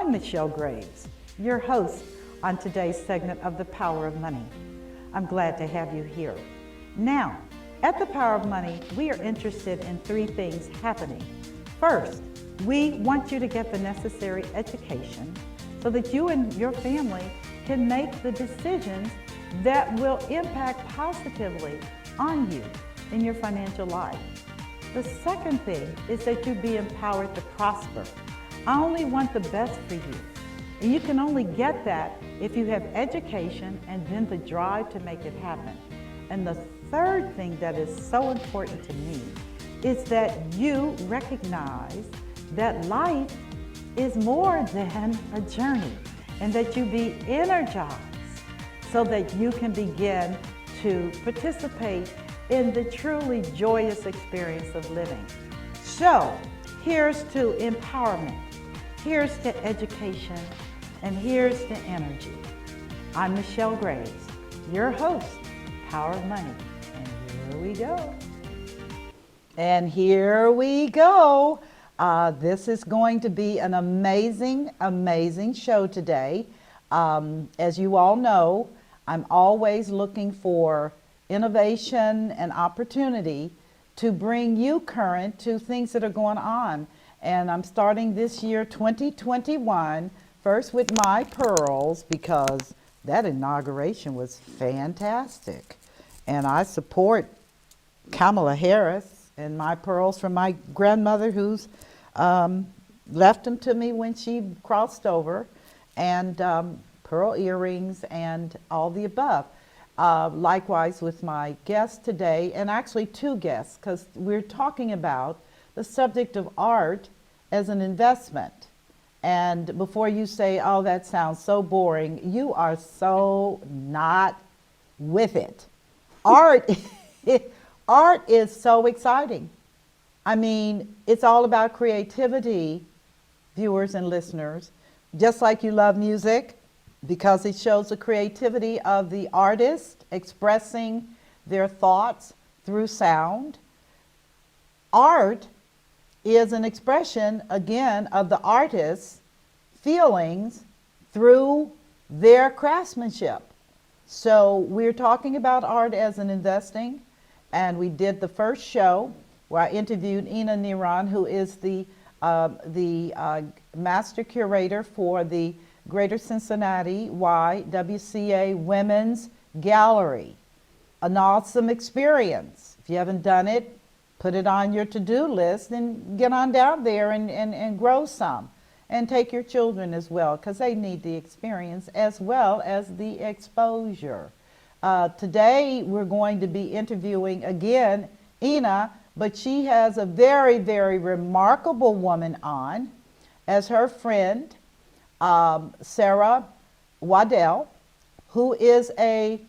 I'm Michelle Graves, your host on today's segment of The Power of Money. I'm glad to have you here. Now, at The Power of Money, we are interested in three things happening. First, we want you to get the necessary education so that you and your family can make the decisions that will impact positively on you in your financial life. The second thing is that you be empowered to prosper. I only want the best for you. And you can only get that if you have education and then the drive to make it happen. And the third thing that is so important to me is that you recognize that life is more than a journey and that you be energized so that you can begin to participate in the truly joyous experience of living. So, here's to empowerment, here's to education, and here's to energy. I'm Michelle Graves, your host, Power of Money, and here we go. And here we go. This is going to be an amazing, amazing show today. As you all know, I'm always looking for innovation and opportunity to bring you current to things that are going on. And I'm starting this year, 2021, first with my pearls, because that inauguration was fantastic. And I support Kamala Harris and my pearls from my grandmother, who's left them to me when she crossed over, and pearl earrings and all the above. Likewise with my guest today, and actually two guests, because we're talking about the subject of art as an investment. And before you say, oh, that sounds so boring, you are so not with it. Art is so exciting. I mean, it's all about creativity, viewers and listeners, just like you love music, because it shows the creativity of the artist expressing their thoughts through sound. Art is an expression, again, of the artist's feelings through their craftsmanship. So we're talking about art as an investing, and we did the first show where I interviewed Ena Nearon, who is the master curator for the Greater Cincinnati YWCA Women's Gallery. An awesome experience. If you haven't done it, put it on your to-do list and get on down there and grow some. And take your children as well, because they need the experience as well as the exposure. Today we're going to be interviewing again Ena, but she has a very, very remarkable woman on as her friend, Sarah Waddell, who is a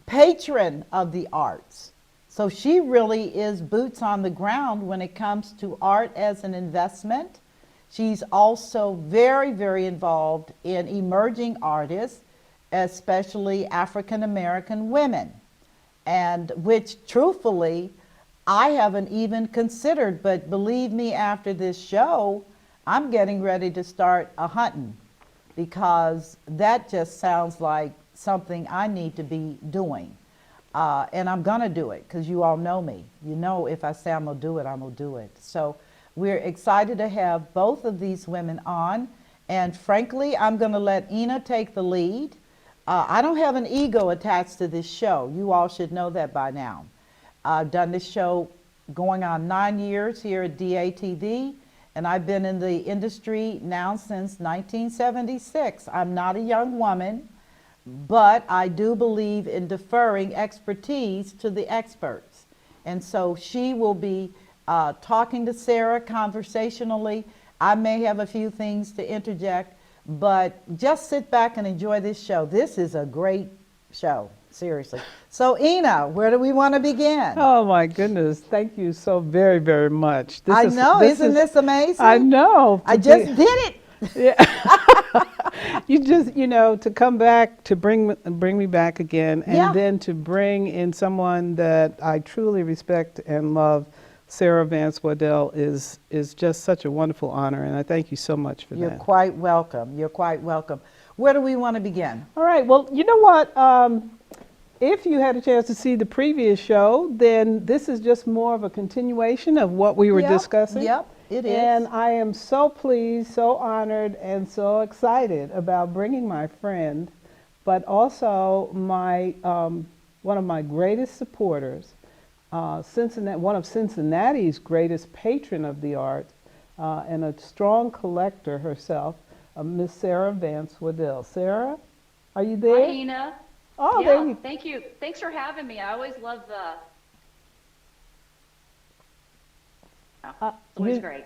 patron of the arts. So she really is boots on the ground when it comes to art as an investment. She's also very, very involved in emerging artists, especially African American women, and which truthfully I haven't even considered, but believe me, after this show, I'm getting ready to start a hunting, because that just sounds like something I need to be doing. And I'm gonna do it, because you all know me. You know, if I say I'm gonna do it, I'm gonna do it. So we're excited to have both of these women on. And frankly, I'm gonna let Ena take the lead. I don't have an ego attached to this show. You all should know that by now. I've done this show going on 9 years here at DATV, and I've been in the industry now since 1976. I'm not a young woman, but I do believe in deferring expertise to the experts. And so she will be talking to Sarah conversationally. I may have a few things to interject, but just sit back and enjoy this show. This is a great show, seriously. So Ena, where do we want to begin? Oh my goodness, thank you so very, very much. Isn't this amazing? I know. I just did it. Yeah. You just, to come back, to bring me back again, and then to bring in someone that I truly respect and love Sarah Vance Waddell is just such a wonderful honor, and I thank you so much for You're that. quite welcome. You're quite welcome. Where do we want to begin? All right, well, you know what? If you had a chance to see the previous show, then this is just more of a continuation of what we were discussing. Yep, it is. And I am so pleased, so honored, and so excited about bringing my friend, but also my one of my greatest supporters, one of Cincinnati's greatest patron of the arts, and a strong collector herself, Miss Sarah Vance Waddell. Sarah, are you there? Hi, Ena. Oh, yeah, there you. thank you. Thanks for having me. I always love it's always great.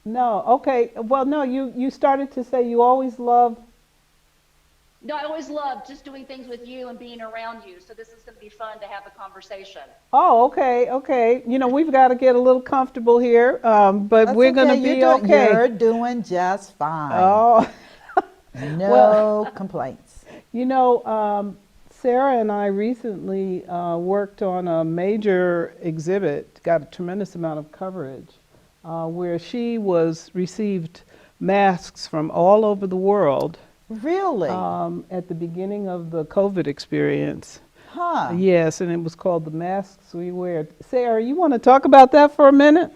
No, okay. Well, no, you started to say you always love. No, I always love just doing things with you and being around you. So this is going to be fun to have a conversation. Oh, okay, okay. You know, we've got to get a little comfortable here, but That's we're going to okay. be okay. You're doing just fine. Oh, No complaints. you know, Sarah and I recently worked on a major exhibit, got a tremendous amount of coverage, where she received masks from all over the world. Really? At the beginning of the COVID experience. Huh. Yes, and it was called The Masks We Wear. Sarah, you want to talk about that for a minute?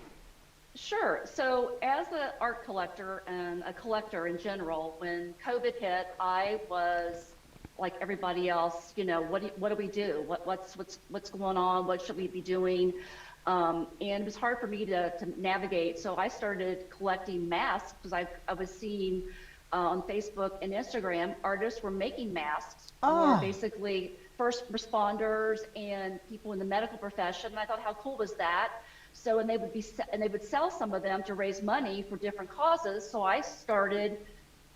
Sure. So as an art collector and a collector in general, when COVID hit, I was like everybody else, you know, what do we do? What's going on? What should we be doing? And it was hard for me to navigate. So I started collecting masks because I was seeing on Facebook and Instagram, artists were making masks for basically first responders and people in the medical profession. And I thought, how cool was that? So, and they would sell some of them to raise money for different causes. So I started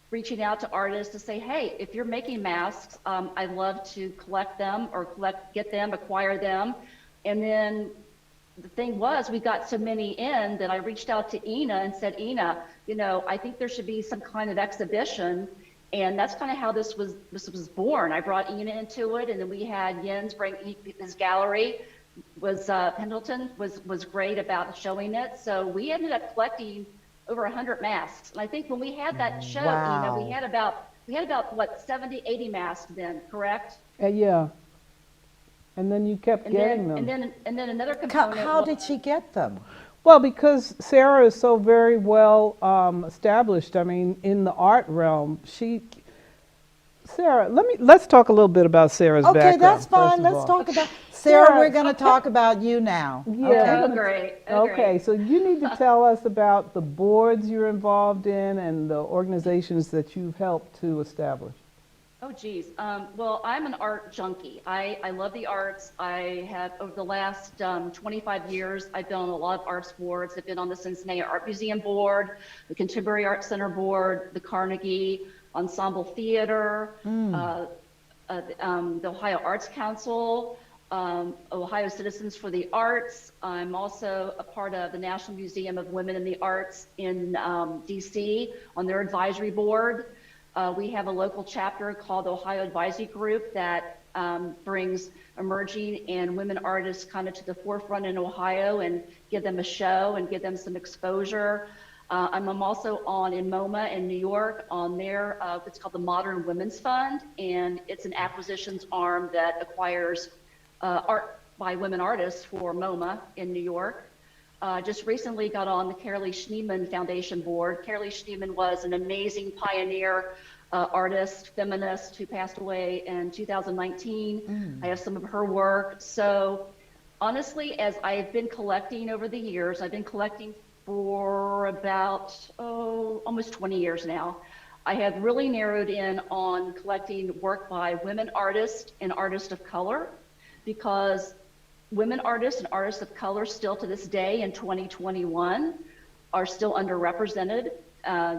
reaching out to artists to say, hey, if you're making masks, I'd love to collect them or get them, acquire them. And then the thing was, we got so many in that I reached out to Ena and said, Ena, you know, I think there should be some kind of exhibition. And that's kind of how this was born. I brought Ena into it, and then we had Jens bring his gallery. Pendleton was great about showing it. So we ended up collecting over 100 masks. And I think when we had that show, Wow. Ena, we had about what, 70, 80 masks then, correct? Yeah. And then you kept getting them. And then another component. How did she get them? Well, because Sarah is so very well established. I mean, in the art realm, Sarah, let's talk a little bit about Sarah's background. Okay, that's fine. first of Let's all. talk about Sarah. Sarah, We're going to talk about you now. Yeah. Okay. Oh, great. Oh, Okay, great. so you need to tell us about the boards you're involved in and the organizations that you've helped to establish. Oh, geez. Well, I'm an art junkie. I love the arts. I have, over the last 25 years, I've been on a lot of arts boards. I've been on the Cincinnati Art Museum Board, the Contemporary Art Center Board, the Carnegie Ensemble Theater, the Ohio Arts Council, Ohio Citizens for the Arts. I'm also a part of the National Museum of Women in the Arts in DC on their advisory board. We have a local chapter called the Ohio Advisory Group that brings emerging and women artists kind of to the forefront in Ohio and give them a show and give them some exposure. I'm also in MoMA in New York on their, it's called the Modern Women's Fund, and it's an acquisitions arm that acquires art by women artists for MoMA in New York. Just recently got on the Carolee Schneemann Foundation board. Carolee Schneemann was an amazing pioneer artist, feminist who passed away in 2019. I have some of her work. So honestly, as I've been collecting over the years, I've been collecting for about, almost 20 years now. I have really narrowed in on collecting work by women artists and artists of color, because women artists and artists of color still to this day in 2021 are still underrepresented.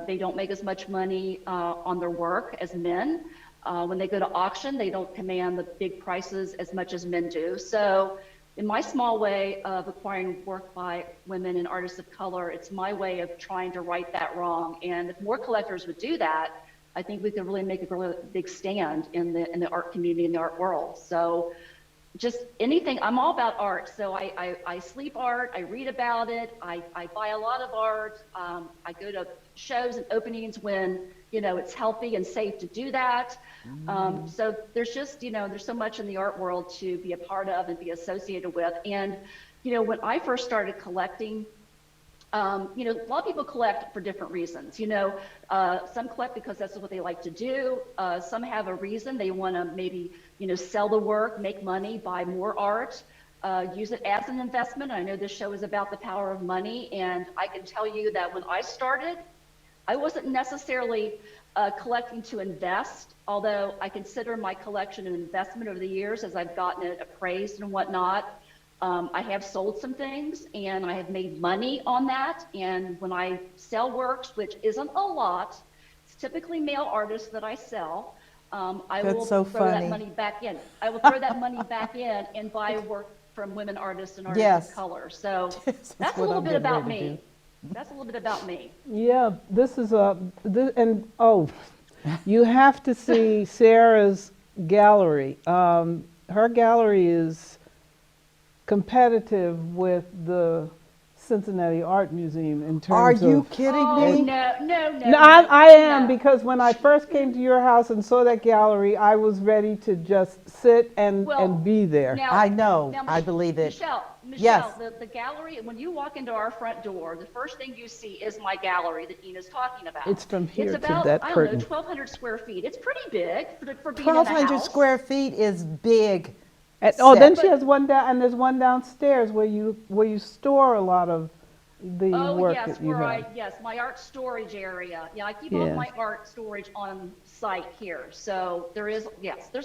They don't make as much money on their work as men. When they go to auction, they don't command the big prices as much as men do. So in my small way of acquiring work by women and artists of color, it's my way of trying to right that wrong. And if more collectors would do that, I think we could really make a really big stand in the art community, in the art world. So just anything. I'm all about art. So I sleep art, I read about it, I buy a lot of art. I go to shows and openings when, it's healthy and safe to do that. So there's just, there's so much in the art world to be a part of and be associated with. And, when I first started collecting, a lot of people collect for different reasons. Some collect because that's what they like to do. Some have a reason. They want to maybe, sell the work, make money, buy more art, use it as an investment. I know this show is about the power of money, and I can tell you that when I started, I wasn't necessarily collecting to invest, although I consider my collection an investment over the years as I've gotten it appraised and whatnot. I have sold some things and I have made money on that. And when I sell works, which isn't a lot, it's typically male artists that I sell, I That's will so throw that funny. money back in. I will throw that money back in and buy work from women artists and artists Yes. of color. So That's that's a what little I'm bit getting about ready to me. That's a little bit about me. Yeah, this is you have to see Sarah's gallery. Her gallery is competitive with the Cincinnati Art Museum in Are terms you of. kidding Oh, me? no, no, no, No, I am, no. because when I first came to your house and saw that gallery, I was ready to just sit and Well, be there. Now, I know. now, I believe it. Michelle, Yes. the gallery, when you walk into our front door, the first thing you see is my gallery that Ina's talking about. It's from here It's to about, that I don't curtain. know, 1,200 square feet. It's pretty big for being in a 1,200 house. square feet is big. Then she Set. has one down, and there's one downstairs where you store a lot of the Oh, work yes, that you where have. yes, my art storage area. Yeah, I keep all Yeah. of my art storage on site here. So there's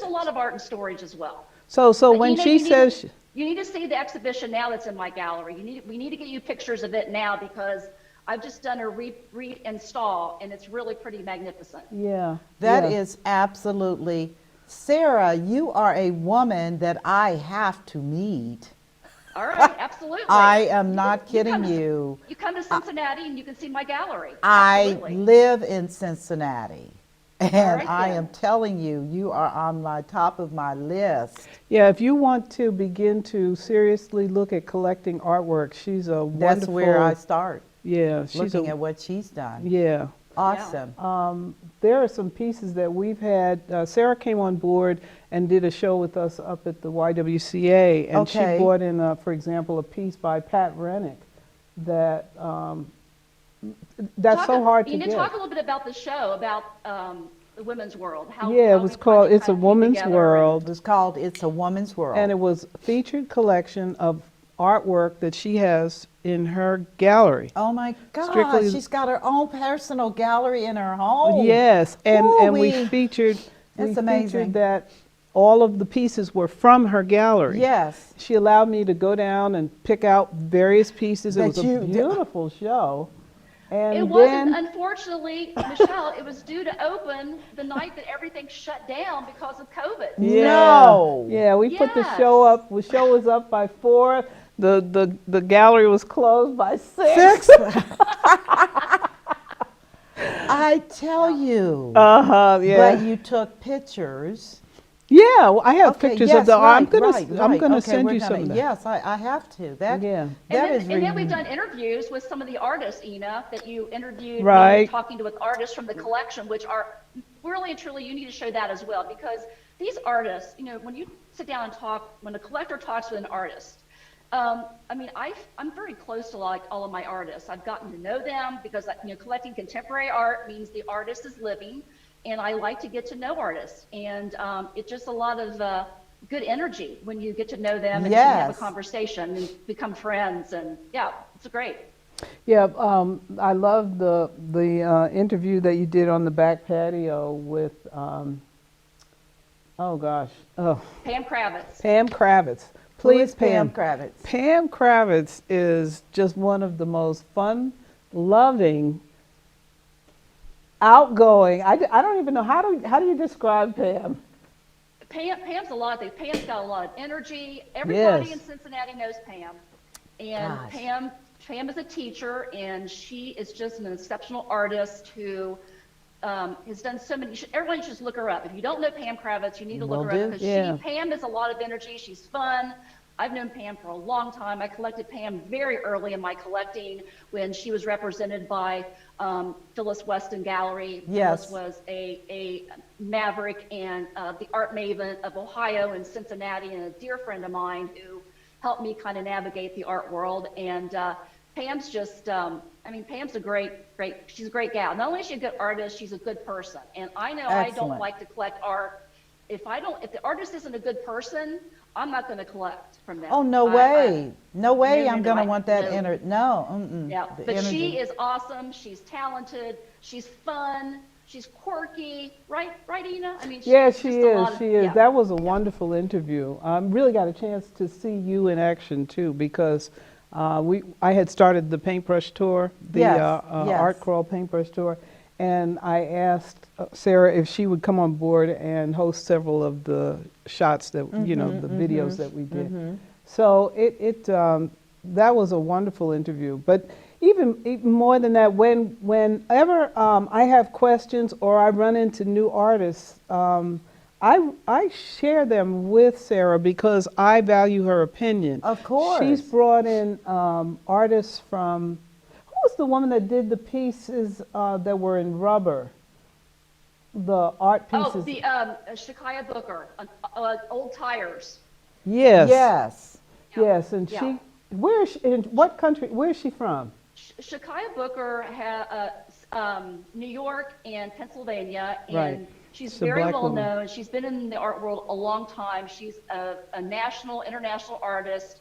a lot of art and storage as well. So But when Ina, she says, you need to see the exhibition now that's in my gallery. We need to get you pictures of it now because I've just done a reinstall and it's really pretty magnificent. yeah, That yeah. is absolutely. Sarah, you are a woman that I have to meet. All right, absolutely. I am not come kidding to- you. You come to Cincinnati and you can see my gallery. I Absolutely. live in Cincinnati. And right, I then. am telling you, you are on my top of my list. Yeah, if you want to begin to seriously look at collecting artwork, she's a wonderful. That's where I start, Yeah, she's looking at what she's done. yeah. Awesome. There are some pieces that we've had. Sarah came on board and did a show with us up at the YWCA, and she Okay. brought in, for example, a piece by Pat Rennick that that's so hard to You need get. to talk a little bit about the show, about the women's world. Yeah, it was called It's a Woman's It World, was called It's a Woman's World. and it was a featured collection of artwork that she has in her gallery. Oh my God, Strictly- she's got her own personal gallery in her home. Yes, and we Ooh-wee. featured That's amazing. that all of the pieces were from her gallery. Yes. She allowed me to go down and pick out various pieces. It That was a you- beautiful show. And It then, wasn't, unfortunately, Michelle, it was due to open the night that everything shut down because of COVID. yeah, No. yeah, we put the Yes. show up. The show was up by 4. The gallery was closed by 6. 6. I tell you. Yeah. But you took pictures. Yeah, well, I have Okay, pictures yes, of the. right, I'm gonna right, I'm right. gonna Okay, send we're you gonna- some of that. Yes, I have to. That Yeah. that is And then we've really- done interviews with some of the artists, Ina, that you interviewed, Right. talking to with artists from the collection, which are really and truly, you need to show that as well, because these artists, when you sit down and talk, when a collector talks with an artist, I mean, I'm very close to like all of my artists. I've gotten to know them because collecting contemporary art means the artist is living, and I like to get to know artists, and it's just a lot of good energy when you get to know them and you can have a Yes. conversation and become friends, and yeah, it's great. Yeah, I love the interview that you did on the back patio with Pam Kravitz. Pam Kravitz. Who Please, is Pam Kravitz? Pam Kravitz is just one of the most fun, loving, outgoing. I don't even know how do you describe Pam? Pam's a lot of things. Pam's got a lot of energy. Everybody Yes. in Cincinnati knows Pam. And Gosh. Pam is a teacher, and she is just an exceptional artist who has done so many. Everyone should just look her up. If you don't know Pam Kravitz, you need to Will look her up do. because Yeah. Pam is a lot of energy. She's fun. I've known Pam for a long time. I collected Pam very early in my collecting when she was represented by Phyllis Weston Gallery. Yes. Phyllis was a maverick and the art maven of Ohio and Cincinnati, and a dear friend of mine who helped me kind of navigate the art world. And Pam's just, Pam's she's a great gal. Not only is she a good artist, she's a good person. And I know I don't Excellent. like to collect art. If the artist isn't a good person, I'm not going to collect from them. Oh, no way. No way no, I'm no, going to I- want that no. energy. No. Mm-mm. Yeah, The but energy. she is awesome. She's talented. She's fun. She's quirky. Right, Ena? I mean, Yeah, she's she just a is. lot of- She is. yeah. That was a wonderful interview. Really got a chance to see you in action too, because I had started the paintbrush tour, the Yes, Art Crawl paintbrush tour, and I asked Sarah if she would come on board and host several of the shots that the videos that we did. So that was a wonderful interview. But even more than that, whenever I have questions or I run into new artists, I share them with Sarah because I value her opinion. Of course. She's brought in artists from, who was the woman that did the pieces that were in rubber? The art pieces. Oh, the Shakaya Booker, Old Tires. Yes. Yes. Yes, and Yeah. she, where is she, in what country, where is she from? Shakaya Booker New York and Pennsylvania, and Right. she's She's a very black well woman. known. She's been in the art world a long time. She's a national, international artist.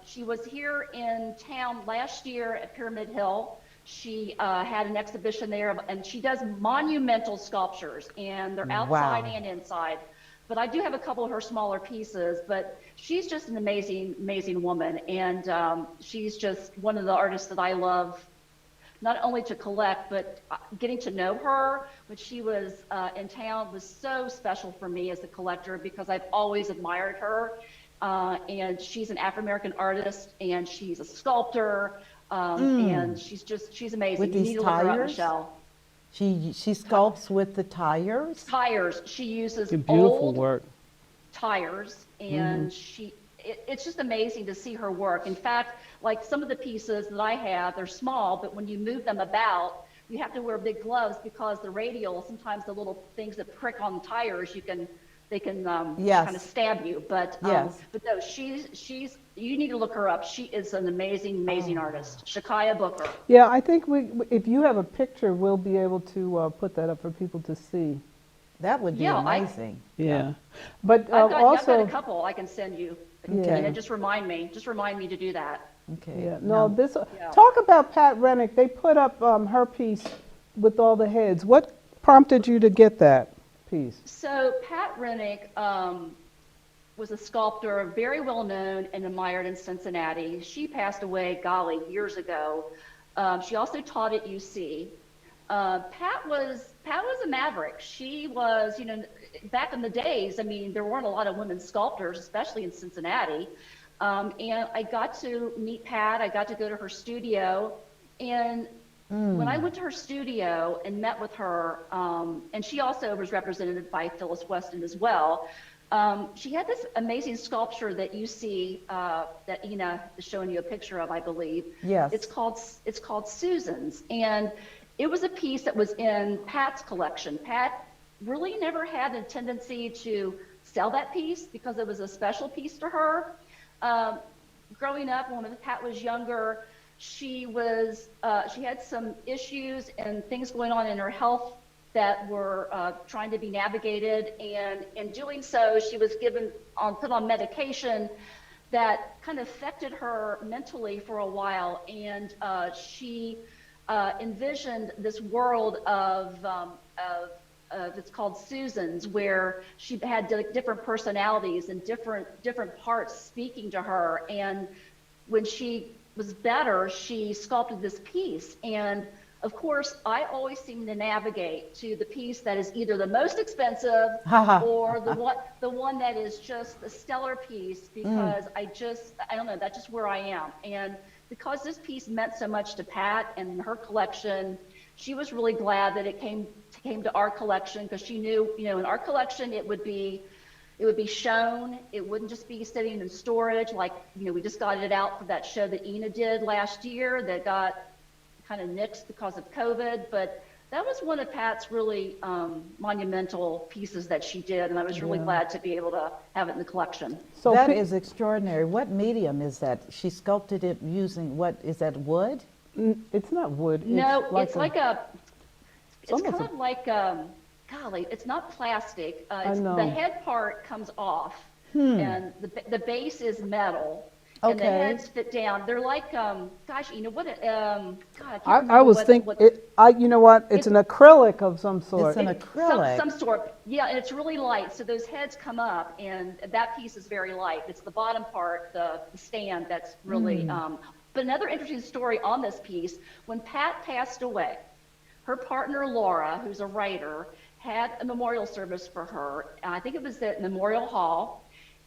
She was here in town last year at Pyramid Hill. She had an exhibition there, and she does monumental sculptures, and they're outside Wow. and inside. But I do have a couple of her smaller pieces, but she's just an amazing, amazing woman. And she's just one of the artists that I love, not only to collect, but getting to know her when she was in town was so special for me as a collector because I've always admired her. And she's an Afro-American artist, and she's a sculptor, and she's amazing. With You these need to look her up, tires? Michelle. She sculpts with the tires. Tires. She uses Beautiful old work. tires, and it's just amazing to see her work. In fact, like some of the pieces that I have, they're small, but when you move them about, you have to wear big gloves because the radial, sometimes the little things that prick on the tires, they can Yes. kind of stab you. But Yes. but no, she's you need to look her up. She is an amazing, amazing artist. Shakaya Booker. Yeah, I think if you have a picture, we'll be able to put that up for people to see. That would be Yeah, amazing. Yeah. But I've got also, a couple I can send you. Okay. And just remind me to do that. Okay. yeah, no, Yeah. talk about Pat Rennick. They put up her piece with all the heads. What prompted you to get that piece? So Pat Rennick was a sculptor, very well known and admired in Cincinnati. She passed away, golly, years ago. She also taught at UC. Pat was a maverick. She was, back in the days, I mean, there weren't a lot of women sculptors, especially in Cincinnati. And I got to meet Pat. I got to go to her studio. And when I went to her studio and met with her, and she also was represented by Phyllis Weston as well, she had this amazing sculpture that you see that Ena is showing you a picture of, I believe. Yes. It's called Susan's. And it was a piece that was in Pat's collection. Pat really never had a tendency to sell that piece because it was a special piece to her. Growing up, when Pat was younger, she had some issues and things going on in her health that were trying to be navigated, and in doing so, she was put on medication that kind of affected her mentally for a while, and she envisioned this world of it's called Susan's, where she had different personalities and different parts speaking to her. And when she was better, she sculpted this piece. And of course, I always seem to navigate to the piece that is either the most expensive or the one that is just a stellar piece, because I don't know, that's just where I am. And because this piece meant so much to Pat and her collection, she was really glad that it came to our collection, because she knew, in our collection it would be shown. It wouldn't just be sitting in storage. Like, we just got it out for that show that Ena did last year that got kind of nixed because of COVID. But that was one of Pat's really monumental pieces that she did, and I was really glad to be able to have it in the collection. So that is extraordinary. What medium is that? She sculpted it using, what is that, wood? It's not wood. No, it's kind of like, golly, it's not plastic. The head part comes off, and the base is metal. Okay. And the heads fit down. They're like, gosh, what? God, I can't I remember was thinking, you know what? It's an acrylic of some sort. It's an acrylic. Some sort. Yeah, and it's really light. So those heads come up, and that piece is very light. It's the bottom part, the stand, that's really. But another interesting story on this piece: when Pat passed away, her partner Laura, who's a writer, had a memorial service for her. I think it was at Memorial Hall.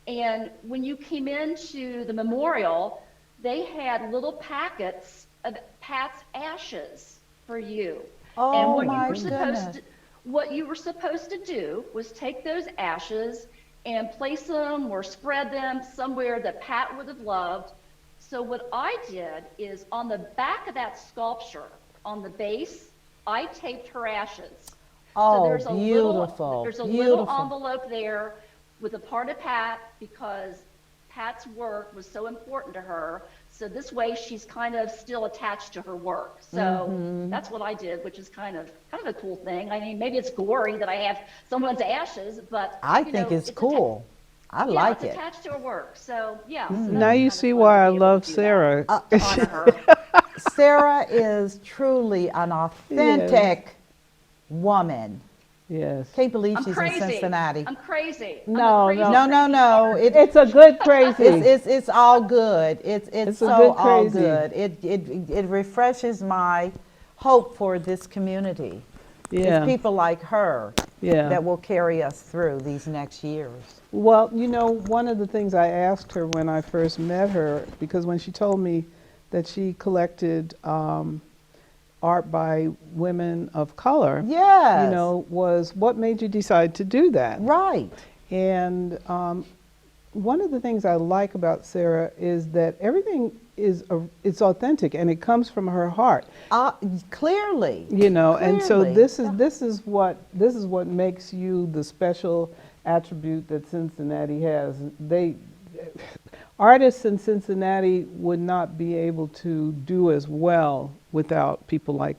And when you came into the memorial, they had little packets of Pat's ashes for you. Oh, and goodness. What you were supposed to do was take those ashes and place them or spread them somewhere that Pat would have loved. So what I did is, on the back of that sculpture, on the base, I taped her ashes. Oh, so there's a beautiful. little envelope there with a part of Pat, because Pat's work was so important to her. So this way she's kind of still attached to her work. So that's what I did, which is kind of a cool thing. I mean, maybe it's gory that I have someone's ashes, but I think it's cool. I like it. It's attached to her work. So yeah. So Now you see why I love Sarah. to honor her. Sarah is truly an authentic woman. Yes. Can't believe I'm she's crazy. in Cincinnati. I'm crazy. No. It's a good crazy. It's all good. It's a so good all crazy. good. It refreshes my hope for this community. Yeah. It's people like her that will carry us through these next years. Well, one of the things I asked her when I first met her, because when she told me that she collected art by women of color, Yes. was what made you decide to do that? Right. And one of the things I like about Sarah is that everything it's authentic and it comes from her heart. Clearly. And so Clearly. this is what makes you the special attribute that Cincinnati has. Artists in Cincinnati would not be able to do as well without people like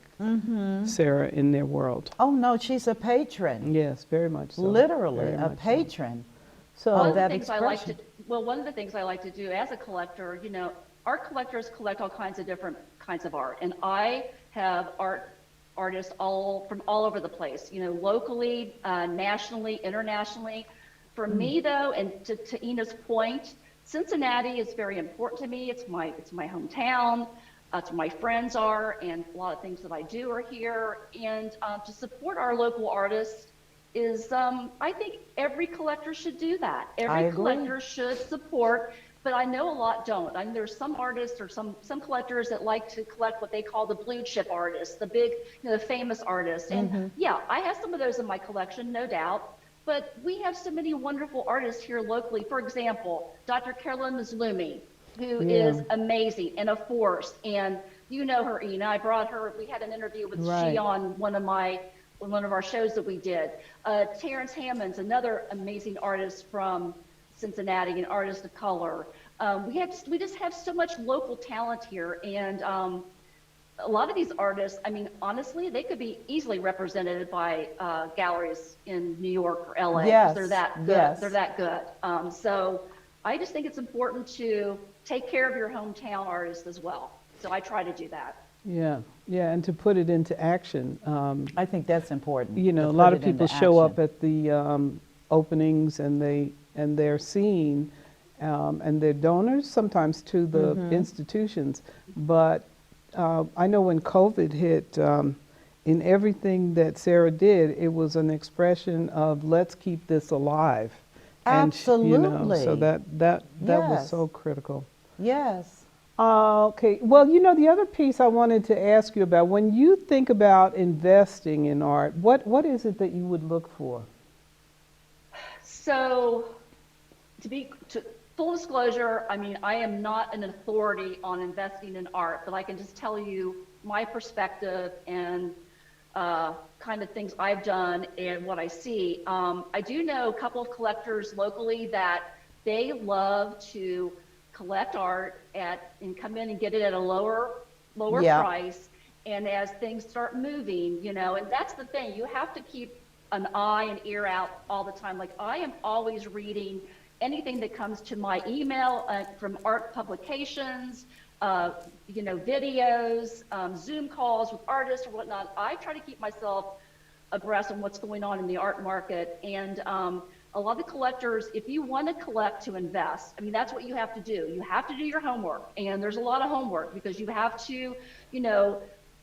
Sarah in their world. Oh no, she's a patron. Yes, very much so. Literally Very a much so. patron. So One of the that things expression. one of the things I like to do as a collector, art collectors collect all kinds of different kinds of art, and I have artists from all over the place, locally, nationally, internationally. For me though, and to Ena's point, Cincinnati is very important to me. It's my hometown. It's where my friends are, and a lot of things that I do are here. And to support our local artists is, I think every collector should do that. I Every agree. collector should support, but I know a lot don't. I mean, there's some artists or some collectors that like to collect what they call the blue chip artists, the big, the famous artists. And yeah, I have some of those in my collection, no doubt. But we have so many wonderful artists here locally. For example, Dr. Carolyn Mazlumi, who is amazing and a force. And you know her, Ena. I brought her. We had an interview with she on one of our shows that we did. Terrence Hammond's another amazing artist from Cincinnati, an artist of color. We just have so much local talent here, and a lot of these artists, I mean, honestly, they could be easily represented by galleries in New York or LA. Yes, They're that good. yes. They're that good. So I just think it's important to take care of your hometown artists as well. So I try to do that. Yeah, and to put it into action. I think that's important. A to lot put of it into people show action. up at the openings and they're seen, and they're donors sometimes to the institutions. But I know when COVID hit, in everything that Sarah did, it was an expression of let's keep this alive. Absolutely. And so that was Yes. so critical. Yes. Okay. Well, the other piece I wanted to ask you about, when you think about investing in art, what is it that you would look for? So to full disclosure, I mean, I am not an authority on investing in art, but I can just tell you my perspective and kind of things I've done and what I see. I do know a couple of collectors locally that they love to collect art and come in and get it at a lower Yeah. price. And as things start moving, and that's the thing, you have to keep an eye and ear out all the time. Like I am always reading anything that comes to my email from art publications, uh, videos, Zoom calls with artists or whatnot. I try to keep myself abreast on what's going on in the art market. And a lot of collectors, if you want to collect to invest, I mean, that's what you have to do. You have to do your homework. And there's a lot of homework because you have to,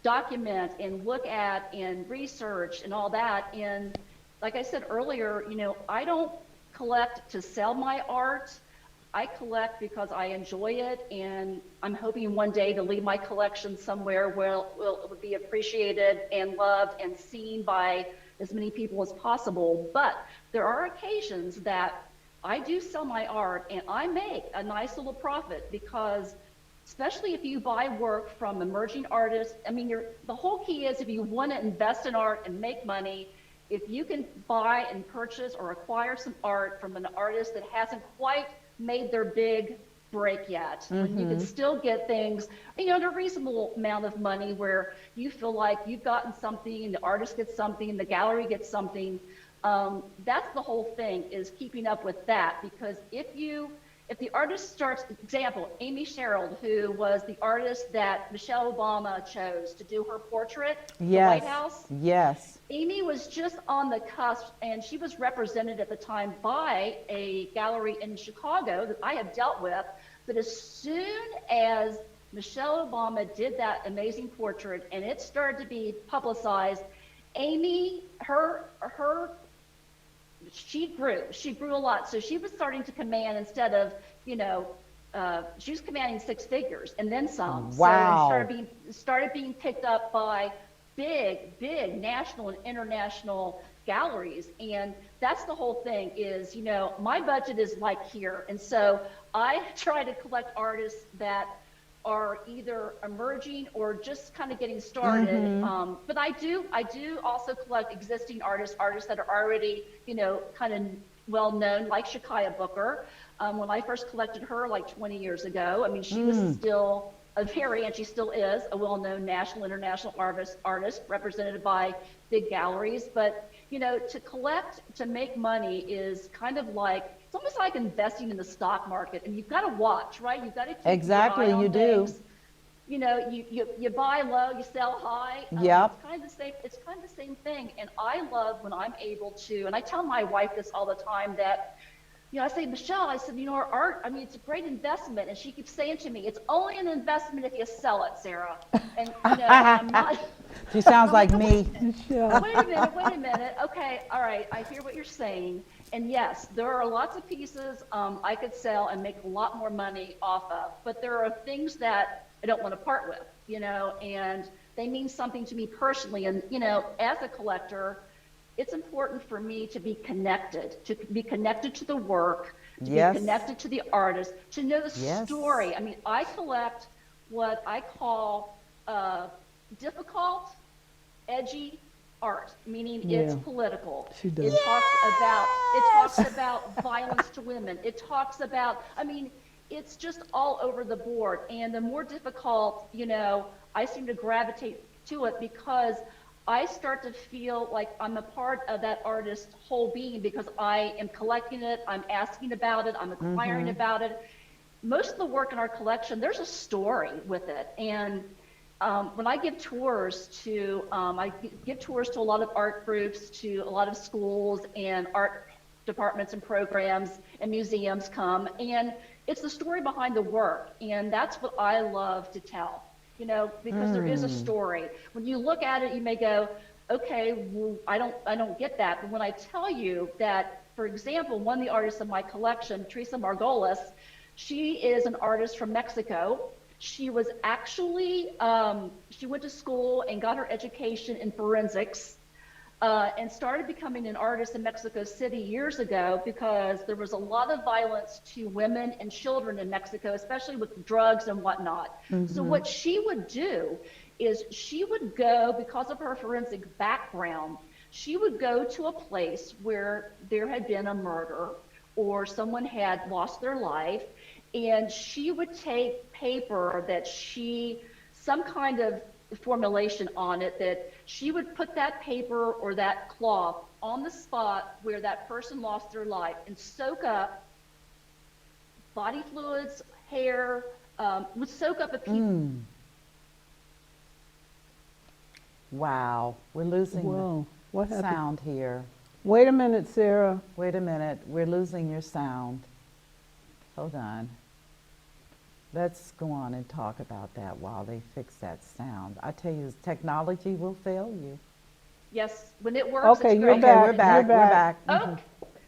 document and look at and research and all that. And like I said earlier, I don't collect to sell my art. I collect because I enjoy it, and I'm hoping one day to leave my collection somewhere where it will be appreciated and loved and seen by as many people as possible. But there are occasions that I do sell my art and I make a nice little profit because especially if you buy work from emerging artists, I mean, the whole key is if you want to invest in art and make money, if you can buy and purchase or acquire some art from an artist that hasn't quite made their big break yet, when you can still get things, at a reasonable amount of money where you feel like you've gotten something and the artist gets something and the gallery gets something. That's the whole thing, is keeping up with that, because if the artist starts, example, Amy Sherrill, who was the artist that Michelle Obama chose to do her portrait at the White House. Yes. Amy was just on the cusp, and she was represented at the time by a gallery in Chicago that I have dealt with. But as soon as Michelle Obama did that amazing portrait and it started to be publicized, Amy, she grew a lot. So she was starting to command, instead of, she was commanding six figures and then some. Wow. So started being picked up by big national and international galleries. And that's the whole thing is, my budget is like here. And so I try to collect artists that are either emerging or just kind of getting started. But I do also collect existing artists that are already, kind of well known, like Shakaya Booker. When I first collected her like 20 years ago, I mean, she was still and she still is a well-known national, international artist represented by big galleries. But, to collect, to make money is kind of like, it's almost like investing in the stock market, and you've got to watch, right? You've got to keep Exactly, your eye on you do. things. You buy low, you sell high. Yep. It's kind of the same. It's kind of the same thing. And I love when I'm able to, and I tell my wife this all the time, that I say, Michelle, I said, our art, I mean, it's a great investment. And she keeps saying to me, it's only an investment if you sell it, Sarah. And, I'm not. She sounds I'm like like, me. Wait a minute. Okay, all right, I hear what you're saying. And yes, there are lots of pieces I could sell and make a lot more money off of. But there are things that I don't want to part with, and they mean something to me personally. And, as a collector, it's important for me to be connected to the work, to Yes. be connected to the artist, to know the Yes. story. I mean, I collect what I call difficult, edgy art, meaning it's political. She does. It talks about violence to women. It talks about, I mean, it's just all over the board. And the more difficult, I seem to gravitate to it because I start to feel like I'm a part of that artist's whole being, because I am collecting it, I'm asking about it, I'm inquiring about it. Most of the work in our collection, there's a story with it. And when I give tours to a lot of art groups, to a lot of schools and art departments and programs, and museums come, and it's the story behind the work. And that's what I love to tell. Because there is a story. When you look at it, you may go, okay, well, I don't get that. But when I tell you that, for example, one of the artists in my collection, Teresa Margolis, she is an artist from Mexico. She was actually, she went to school and got her education in forensics. And started becoming an artist in Mexico City years ago because there was a lot of violence to women and children in Mexico, especially with drugs and whatnot. So what she would do is she would go, because of her forensic background, she would go to a place where there had been a murder or someone had lost their life, and she would take paper that some kind of formulation on it, that she would put that paper or that cloth on the spot where that person lost their life and soak up body fluids, hair, would soak up a piece. Wow, we're losing Whoa, what the happened? sound here. Wait a minute, Sarah. Wait a minute, we're losing your sound. Hold on. Let's go on and talk about that while they fix that sound. I tell you, technology will fail you. Yes, when it works, Okay, it's you're great. back. We're back. You're We're back. back. Okay.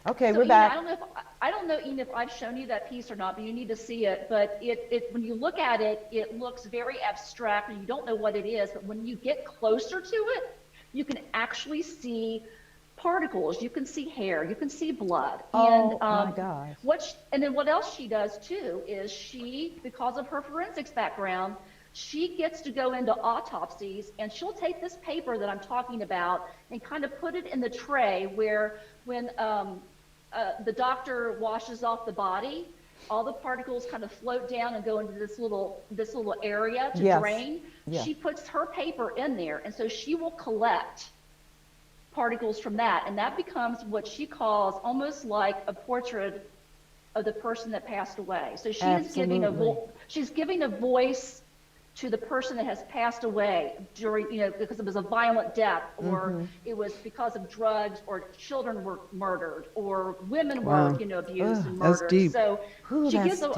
Okay, So, we're Ena, back. I don't know, Ena, if I've shown you that piece or not, but you need to see it. But when you look at it, it looks very abstract and you don't know what it is. But when you get closer to it, you can actually see particles. You can see hair. You can see blood. Oh, my gosh. And then what else she does too is because of her forensics background, she gets to go into autopsies, and she'll take this paper that I'm talking about and kind of put it in the tray where when the doctor washes off the body, all the particles kind of float down and go into this little area to drain. Yeah. She puts her paper in there, and so she will collect particles from that, and that becomes what she calls almost like a portrait of the person that passed away. So she is giving a voice to the person that has passed away during, because it was a violent death, or it was because of drugs, or children were murdered, or women were, abused and murdered. That's deep. So she gives deep.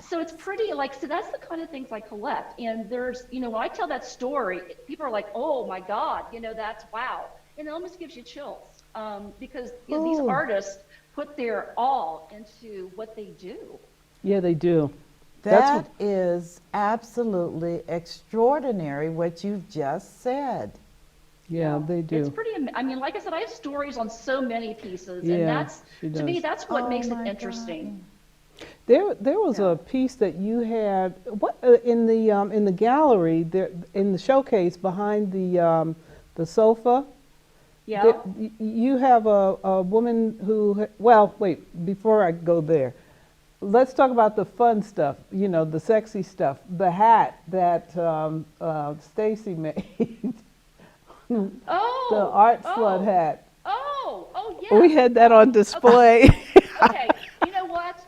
so it's pretty, so that's the kind of things I collect. And there's, when I tell that story, people are like, oh my God, that's wow. And it almost gives you chills, because these artists put their all into what they do. Yeah, they do. That is absolutely extraordinary what you've just said. Yeah, they do. It's pretty, like I said, I have stories on so many pieces, Yeah, and that's, she to me, does. that's what makes it my interesting. There was a piece that you had in the gallery there in the showcase behind the sofa. Yeah. You have a woman who. Well, wait. Before I go there, let's talk about the fun stuff. The sexy stuff. The hat that Stacy made. Oh. The art slut hat. Oh, yeah. We had that on display. Okay, you know what?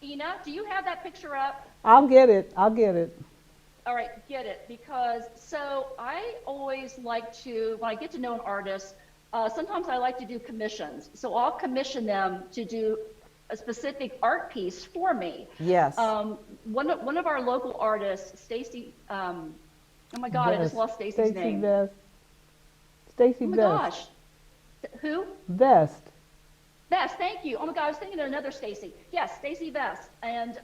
Ena, do you have that picture up? I'll get it. All right, get it, because so I always like to, when I get to know an artist, sometimes I like to do commissions. So I'll commission them to do a specific art piece for me. Yes. One of our local artists, Stacy, oh my God, I just lost Stacy's name. Stacy Oh my Vest. gosh. Who? Vest. Vest, thank you. Oh my God, I was thinking of another Stacy. Yes, Stacy Vest. And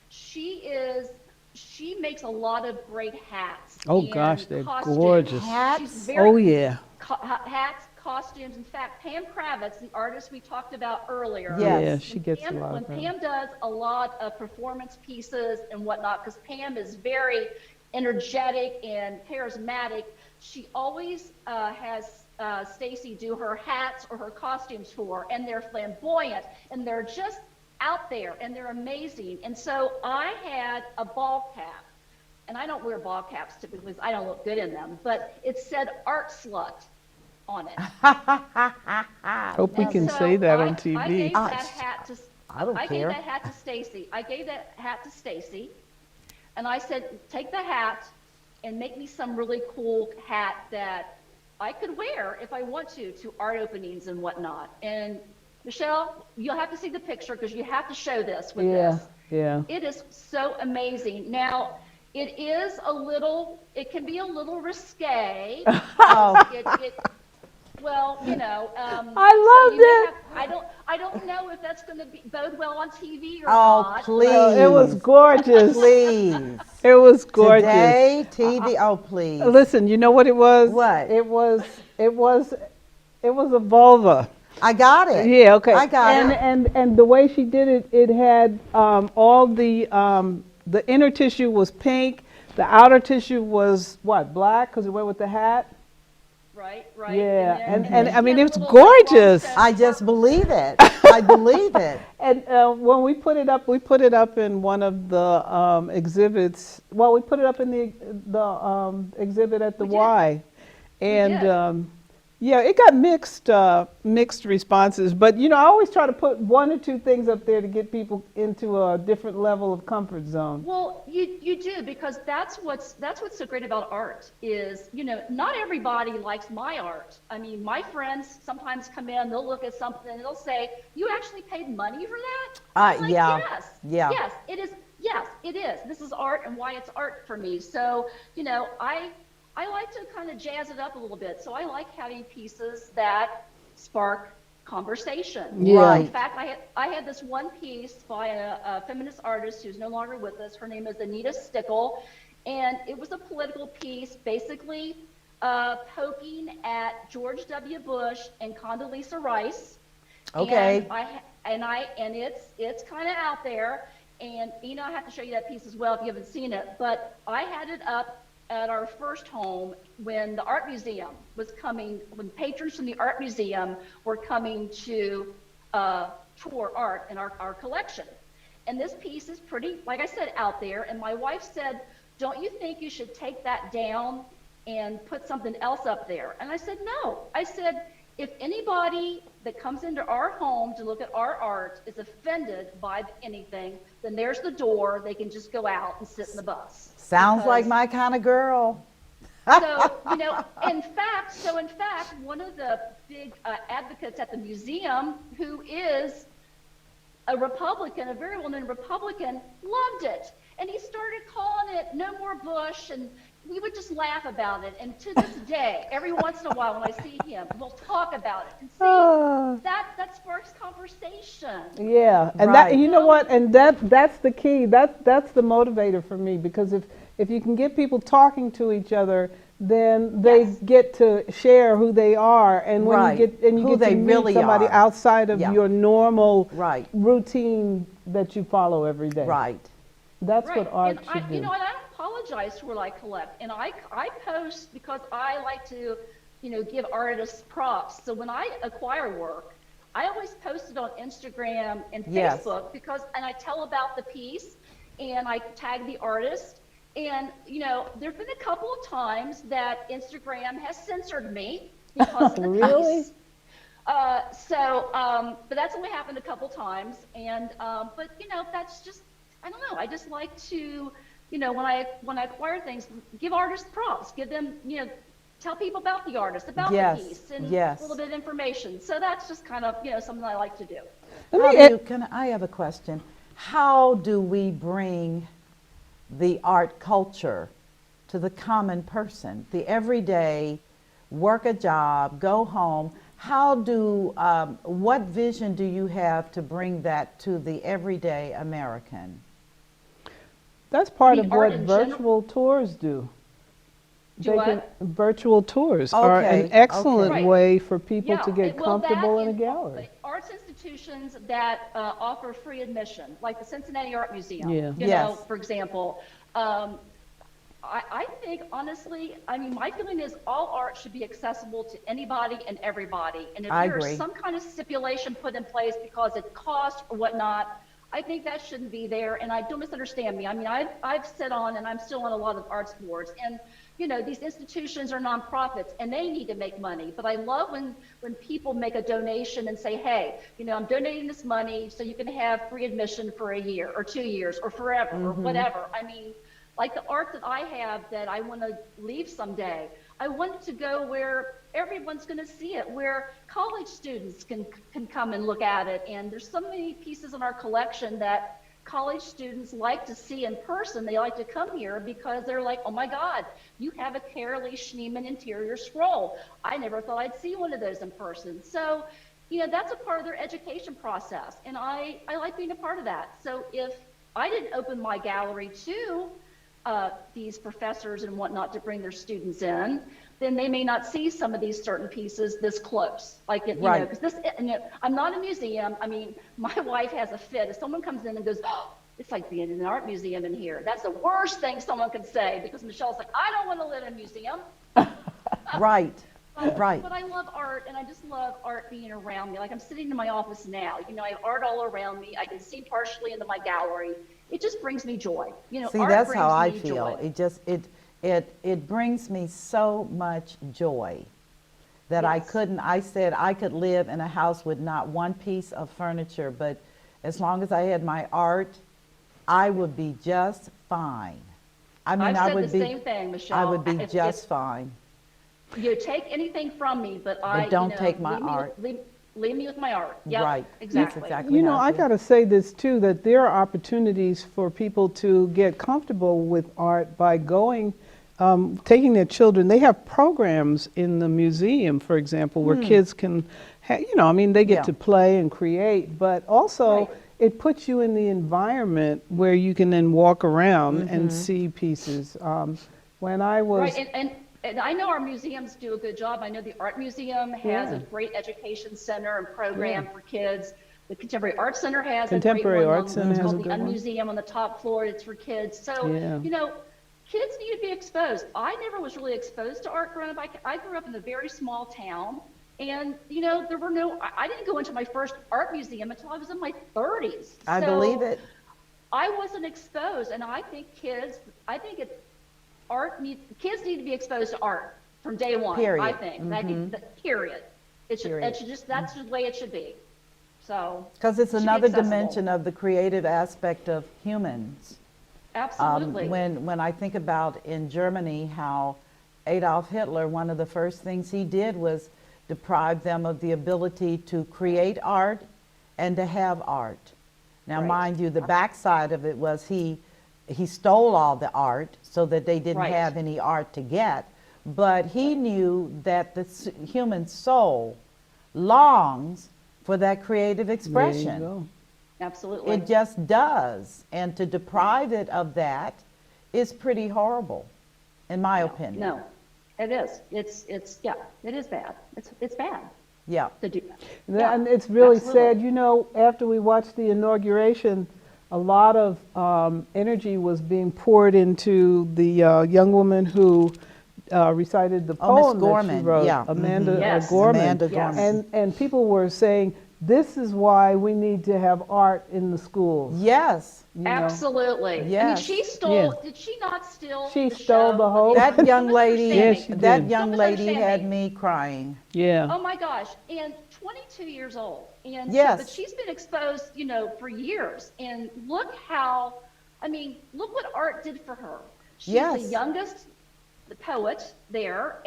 she makes a lot of great hats. Oh and gosh, they're costumes. gorgeous. She's Oh yeah. Hats, costumes. In fact, Pam Kravitz, the artist we talked about earlier. Yes. Yeah, she gets a lot When of that. Pam does a lot of performance pieces and whatnot, because Pam is very energetic and charismatic, she always has Stacy do her hats or her costumes for her, and they're flamboyant and they're just out there and they're amazing. And so I had a ball cap, and I don't wear ball caps typically because I don't look good in them, but it said art slut on it. Hope we And can so say that on I TV. gave that hat to I don't gave care. that hat to Stacy. I gave that hat to Stacy, and I said, take the hat and make me some really cool hat that I could wear if I want to art openings and whatnot. And Michelle, you'll have to see the picture because you have to show this with this. Yeah. It is so amazing. Now, it can be a little risque. Oh. Well, I so loved you may it. have, I don't know if that's going to be bode well on TV or Oh, not, but It was please, gorgeous. please. It was gorgeous. Today, TV, oh, please. Listen, you know what it was? What? It was a vulva. I got it. Yeah, okay. I got And it. and the way she did it, it had all the inner tissue was pink, the outer tissue was what, black, because it went with the hat. right, right. Yeah, and then I she mean had it a was little, like, long gorgeous. set I just purple. believe it. I believe it. And when we put it up in one of the exhibits. Well, we put it up in the exhibit at the We did. Y, and did. yeah, it got mixed responses. But I always try to put one or two things up there to get people into a different level of comfort zone. Well, you do, because that's what's so great about art is, not everybody likes my art. I mean, my friends sometimes come in, they'll look at something and they'll say, "You actually paid money for that?" I'm like, Yeah. "Yes, Yeah. yes, it is. Yes, it is. This is art, and why it's art for me." So, I like to kind of jazz it up a little bit. So I like having pieces that spark conversation. Yeah. Right. In fact, I had this one piece by a feminist artist who's no longer with us. Her name is Anita Stickle, and it was a political piece, basically poking at George W. Bush and Condoleezza Rice. Okay. And it's kind of out there, and I have to show you that piece as well if you haven't seen it. But I had it up at our first home when the art museum was coming, when patrons from the art museum were coming to tour art in our collection. And this piece is pretty, like I said, out there. And my wife said, "Don't you think you should take that down and put something else up there?" And I said, "No." I said, "If anybody that comes into our home to look at our art is offended by anything, then there's the door. They can just go out and sit in the bus." Sounds like Because- my kind of girl. So, in fact, one of the big advocates at the museum, who is a Republican, a very well-known Republican, loved it. And he started calling it "No More Bush," and we would just laugh about it. And to this day, every once in a while when I see him, we'll talk about it. And see, that sparks conversation. Yeah, and Right. that, you know what, and that's the key. That's the motivator for me, because if you can get people talking to each other, then they Yes. get to share who they are, and when Right. you Who get they to meet really somebody are. outside of Yeah. your normal Right. routine that you follow every day. Right. That's Right. what art And should do. and I don't apologize for what I collect. And I post because I like to, give artists props. So when I acquire work, I always post it on Instagram and Yes. Facebook and I tell about the piece and I tag the artist. And, there've been a couple of times that Instagram has censored me because of the Really? piece. But that's only happened a couple times. And, but, that's just, I don't know. I just like to, when I acquire things, give artists props, give them, tell people about the artist, about Yes, the piece, and yes. a little bit of information. So that's just kind of, something I like to do. I have a question. How do we bring the art culture to the common person, the everyday, work a job, go home? What vision do you have to bring that to the everyday American? That's part mean of art what in general? virtual tours do. Do what? Virtual tours are Okay, an excellent okay. way for people Yeah, to get well, that comfortable in a and gallery. Arts institutions that offer free admission, like the Cincinnati Art Museum. Yeah. Yes. For example. I think, honestly, my feeling is all art should be accessible to anybody and everybody. And if I there's agree. some kind of stipulation put in place because it costs or whatnot, I think that shouldn't be there. And don't misunderstand me. I've sit on, and I'm still on a lot of arts boards, and these institutions are nonprofits and they need to make money. But I love when people make a donation and say, "Hey, I'm donating this money so you can have free admission for a year or 2 years or forever or whatever." Like the art that I have that I want to leave someday, I want it to go where everyone's going to see it, where college students can come and look at it. And there's so many pieces in our collection that college students like to see in person. They like to come here because they're like, oh my God, you have a Carolee Schneemann interior scroll. I never thought I'd see one of those in person. So, you know, that's a part of their education process. And I like being a part of that. So if I didn't open my gallery to these professors and whatnot to bring their students in, then they may not see some of these certain pieces this close. Like, you know, because this, you know, I'm not a museum. I mean, my wife has a fit. If someone comes in and goes, oh, it's like being in an art museum in here. That's the worst thing someone could say, because Michelle's like, I don't want to live in a museum. Right. But I love art, and I just love art being around me. Like, I'm sitting in my office now. You know, I have art all around me. I can see partially into my gallery. It just brings me joy. You know, See, art that's brings how I me feel. joy. It just, it brings me so much joy that Yes. I said I could live in a house with not one piece of furniture, but as long as I had my art, I would be just fine. I mean, I've I said would the be, same thing, Michelle. I would be If- just fine. You take anything from me, but don't you know, take my leave me art. leave me with my art. Yep, Right. exactly. That's exactly You know, how I feel. got to say this too, that there are opportunities for people to get comfortable with art by going, taking their children. They have programs in the museum, for example, where kids can, you know, I mean, they get Yeah. to play and create, but also Right. it puts you in the environment where you can then walk around and see pieces. When I was, Right, and I know our museums do a good job. I know the Art Museum has Yeah. a great education center and program Yeah. for kids. The Contemporary Art Center has Contemporary a great one. Art Center It's has a called the good one. Museum on the top floor. It's for kids. So, Yeah. you know, kids need to be exposed. I never was really exposed to art growing up. I grew up in a very small town. And, you know, there were I didn't go into my first art museum until I was in my 30s. I So believe it. I wasn't exposed. And I think kids need to be exposed to art from day one. Period. I think. Period. Period. It should just, that's the way it should be. So. Because it's it should be another accessible. dimension of the creative aspect of humans. Absolutely. When I think about in Germany how Adolf Hitler, one of the first things he did was deprive them of the ability to create art and to have art. Now, Right. mind you, the backside of it was he stole all the art so that they didn't Right. have any art to get. But he knew that the human soul longs for that creative expression. there you go. Absolutely. It just does. And to deprive it of that is pretty horrible, in my opinion. No, it is. Yeah, it is bad. It's bad Yeah. to do that. And it's really absolutely. sad, you know, after we watched the inauguration, a lot of energy was being poured into the young woman who recited the Oh, Miss poem that she Gorman, wrote, yeah. Amanda Yes. Gorman. Amanda Yes. Gorman. And people were saying, this is why we need to have art in the schools. Yes. you know. Absolutely. I mean, Yes. she stole, Yeah. did she not steal She the stole show? the whole- That young lady, Yeah, she that did. young Don't lady had misunderstand me crying. Yeah. Oh my gosh, and 22 years old. And Yes. but she's been exposed, you know, for years. And look look what art did for her. She's Yes. the youngest poet there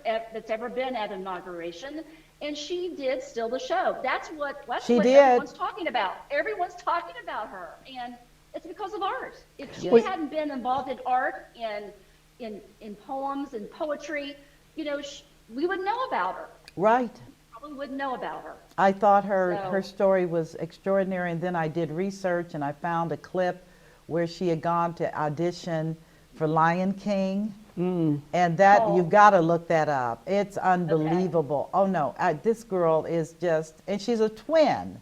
that's ever been at an inauguration. And she did steal the show. That's what She did. everyone's talking about. Everyone's talking about her. And it's because of art. If she Yes. hadn't been involved in art and in poems and poetry, you know, we wouldn't know about her. Right. Probably wouldn't know about her. I thought her So- story was extraordinary, and then I did research and I found a clip where she had gone to audition for Lion King. And that, Oh. you've got to look that up. It's unbelievable. Oh no, this girl is just, and she's a twin.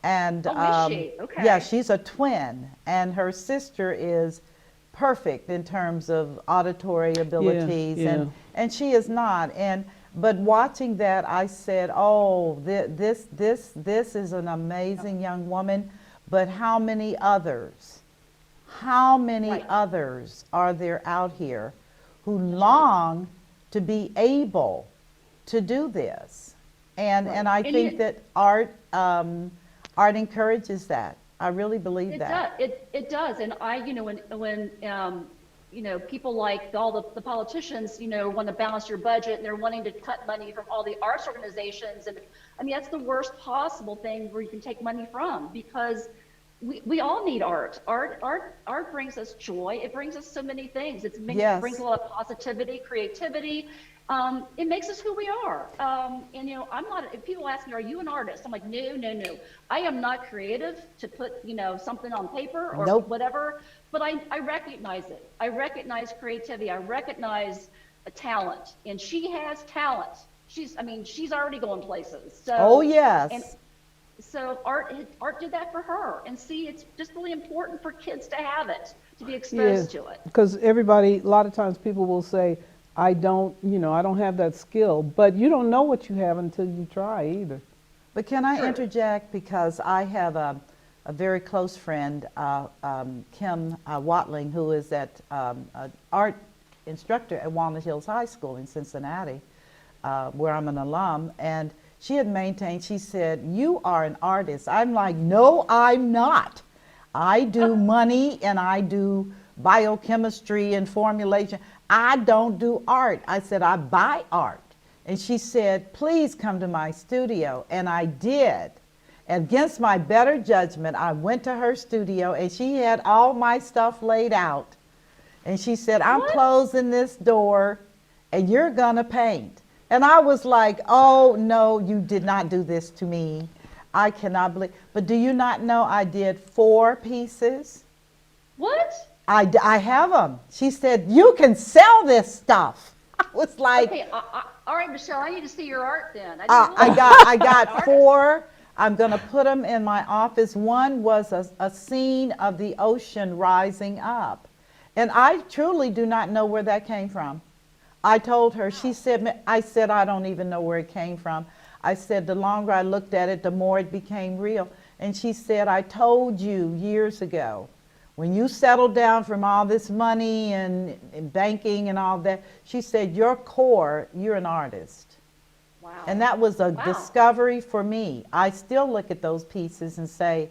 And Oh, is she? Okay. yeah, she's a twin, and her sister is perfect in terms of auditory abilities, yeah. and she is not. But watching that, I said, oh, this is an amazing young woman. But how many others? How many Right. others are there out here who long to be able to do this? And I And think that art encourages that. I really believe It that. does. It does. And when you know, people like all the politicians, you know, want to balance your budget and they're wanting to cut money from all the arts organizations. And I mean, that's the worst possible thing where you can take money from, because we all need art. Art brings us joy. It brings us so many things. Brings Yes. a lot of positivity, creativity. It makes us who we are. And you know, I'm not. If people ask me, "Are you an artist?" I'm like, "No, no, no. I am not creative to put something on paper or Nope. whatever." But I recognize it. I recognize creativity. I recognize a talent, and she has talent. She's already going places. Oh, And yes. so art did that for her. And see, it's just really important for kids to have it, to be Yeah, exposed to it. because everybody, a lot of times people will say, I don't have that skill, but you don't know what you have until you try either. But can I True. interject, because I have a very close friend, Kim Watling, who is an art instructor at Walnut Hills High School in Cincinnati, where I'm an alum, and she had maintained, she said, "You are an artist." I'm like, "No, I'm not. I do money and I do biochemistry and formulation. I don't do art." I said, "I buy art." And she said, "Please come to my studio." And I did. Against my better judgment, I went to her studio and she had all my stuff laid out. And she said, "I'm What? closing this door and you're gonna paint." And I was like, "Oh no, you did not do this to me. I cannot believe." But do you not know I did 4 pieces? What? I have them. She said, "You can sell this stuff." I was like, Okay, all right, Michelle, I need to see your art then. I got Artist. 4. I'm going to put them in my office. One was a scene of the ocean rising up. And I truly do not know where that came from. I told her, I said, "I don't even know where it came from." I said, "The longer I looked at it, the more it became real." And she said, "I told you years ago, when you settled down from all this money and banking and all that," she said, "your core, you're an artist." Wow. And that was a Wow. discovery for me. I still look at those pieces and say,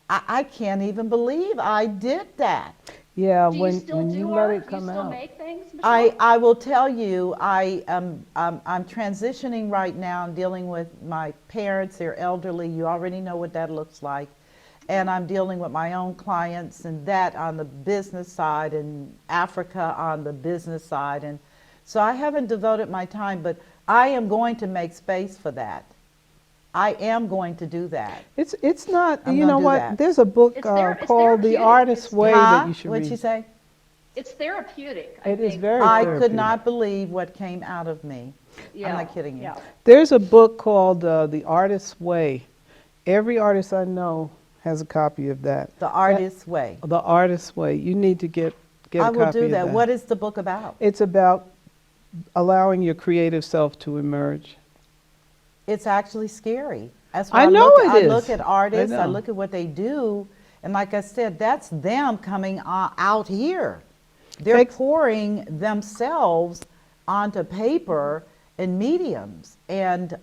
I can't even believe I did that. Yeah, Do you when still when do you let art? it Do you come still out. make things, Michelle? I will tell you, I'm transitioning right now. I'm dealing with my parents. They're elderly. You already know what that looks like. And I'm dealing with my own clients, and that on the business side, and Africa on the business side. And so I haven't devoted my time, but I am going to make space for that. I am going to do that. It's not, I'm you gonna know do what, that. there's a book It's called The therapeutic. Artist's It's Way Huh? that you should What'd read. you say? It's therapeutic, I It is think. very I therapeutic. could not believe what came out of me. Yeah, I'm not kidding you. yeah. There's a book called The Artist's Way. Every artist I know has a copy of that. The Artist's Way. The Artist's Way. You need to get a I copy will do of that. that. What is the book about? It's about allowing your creative self to emerge. It's actually scary. That's I why know I it look is. at artists, I know. look at what they do, and like I said, that's them coming out here. They're Takes- pouring themselves onto paper and mediums, and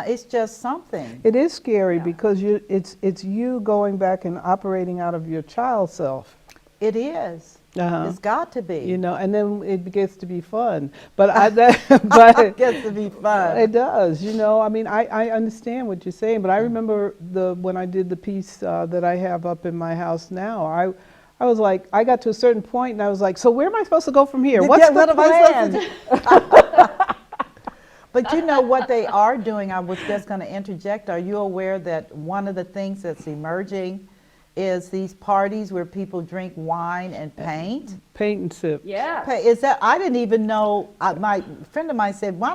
it's just something. It is scary Yeah. because it's you going back and operating out of your child self. It is. Uh-huh. It's got to be. You know, and then it gets to be fun. But but It gets to be fun. it does. You know, I mean, I understand what you're saying, but I remember when I did the piece that I have up in my house now. I was like, I got to a certain point, and I was like, so where am I supposed to go from here? What's Yeah, the what am I plan? supposed to But you know what they are doing? I was just going to interject. Are you aware that one of the things that's emerging is these parties where people drink wine and paint? Paint and sip. Yeah. Is that? I didn't even know. My friend of mine said, "Why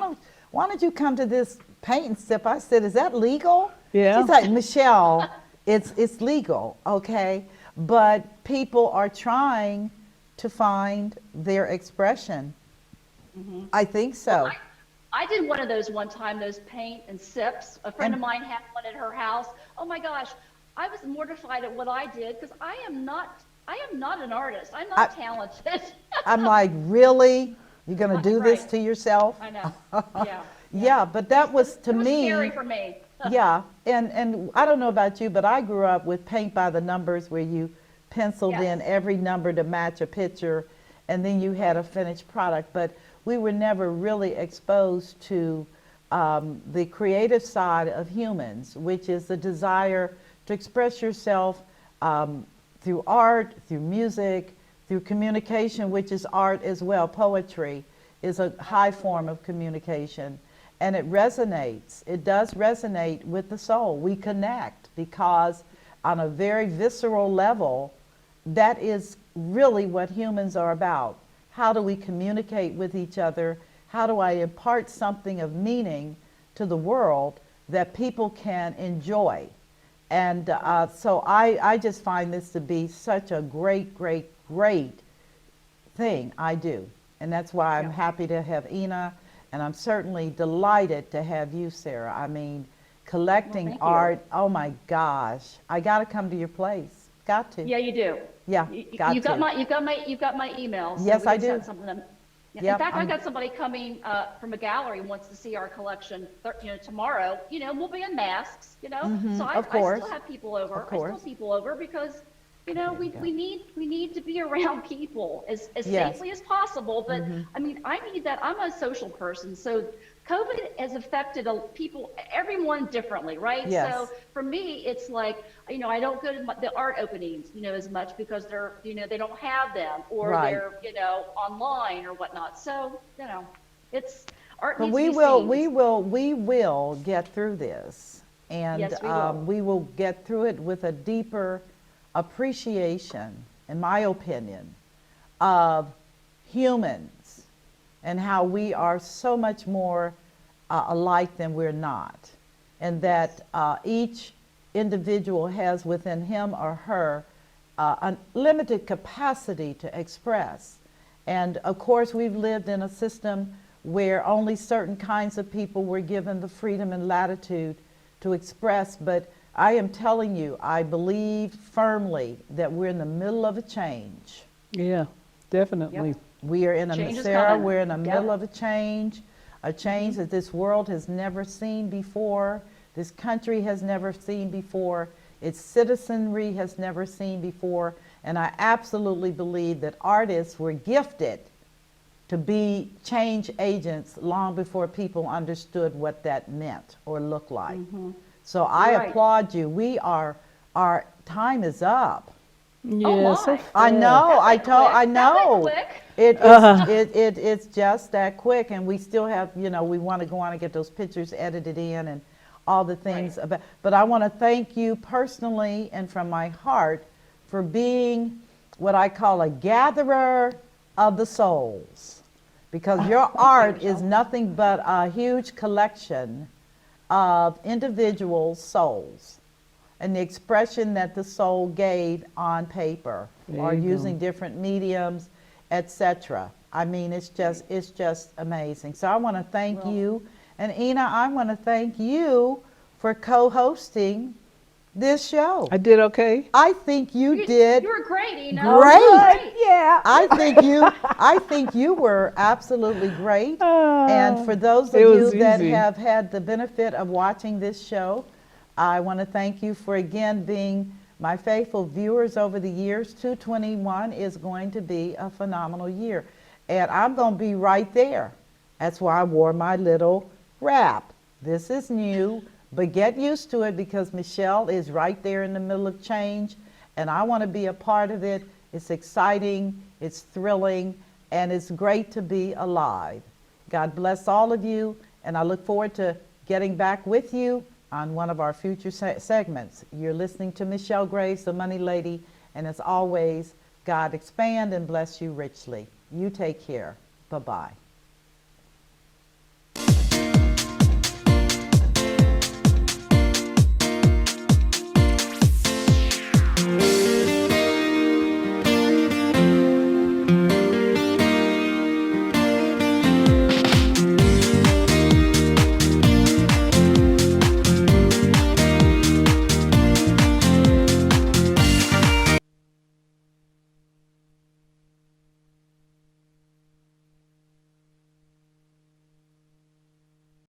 don't you come to this paint and sip?" I said, "Is that legal?" Yeah. She's like, "Michelle, it's legal, okay?" But people are trying to find their expression. I think so. I did one of those one time, those paint and sips. A friend of mine had one at her house. Oh my gosh, I was mortified at what I did because I am not an artist. I'm not talented. I'm like, really? You're going to do this Right. to yourself? I know. Yeah. Yeah, but that was to It was me. scary for me. Yeah, and I don't know about you, but I grew up with paint by the numbers, where you penciled in Yes. every number to match a picture, and then you had a finished product. But we were never really exposed to the creative side of humans, which is the desire to express yourself through art, through music, through communication, which is art as well. Poetry is a high form of communication, and it resonates. It does resonate with the soul. We connect because on a very visceral level, that is really what humans are about. How do we communicate with each other? How do I impart something of meaning to the world that people can enjoy? And so I just find this to be such a great, great, great thing I do. And that's why I'm happy to have Ena, and I'm certainly delighted to have you, Sarah. I mean, collecting art, oh my gosh. I got to come to your place. Got to. Yeah, you do. Yeah, got you've to. You've got my email. So Yes, I do. In fact, I got somebody coming from a gallery wants to see our collection, tomorrow. We'll be in masks, So I still have people over. I still have people over because, we need to be around people as safely as possible. But I mean, I need that. I'm a social person, so COVID has affected everyone differently, right? Yes. So for me, it's like, I don't go to the art openings, as much because they're, they don't have them, or they're, online or whatnot. So, it's art. But needs we to be will, seen. we will get through this, and Yes, we will. we will get through it with a deeper appreciation, in my opinion, of humans and how we are so much more alike than we're not, and that each individual has within him or her a limited capacity to express. And of course, we've lived in a system where only certain kinds of people were given the freedom and latitude to express. But I am telling you, I believe firmly that we're in the middle of a change. Yeah, definitely. Yep. We are in Change is Sarah, coming. we're in the middle Yep. of a change that this world has never seen before, this country has never seen before, its citizenry has never seen before, and I absolutely believe that artists were gifted to be change agents long before people understood what that meant or looked like. So I Right. applaud you. Our time is up. Yeah, so my. I know. I That know. went quick. It's just that quick, and we still have, we want to go on and get those pictures edited in and all the things. Right. But I want to thank you personally and from my heart for being what I call a gatherer of the souls, because your art is nothing but a huge collection of individual souls and the expression that the soul gave on paper or There you using different mediums, etc. I mean, it's just amazing. So I want to thank you. And Ena, I want to thank you for co-hosting this show. I did okay. I think you did You were great, Ena. great. Yeah. I think you were absolutely great. And for those of It you was that easy. have had the benefit of watching this show, I want to thank you for again being my faithful viewers over the years. 2021 is going to be a phenomenal year. And I'm going to be right there. That's why I wore my little wrap. This is new, but get used to it because Michelle is right there in the middle of change, and I want to be a part of it. It's exciting, it's thrilling, and it's great to be alive. God bless all of you, and I look forward to getting back with you on one of our future segments. You're listening to Michelle Graves, the Money Lady, and as always, God expand and bless you richly. You take care. Bye-bye.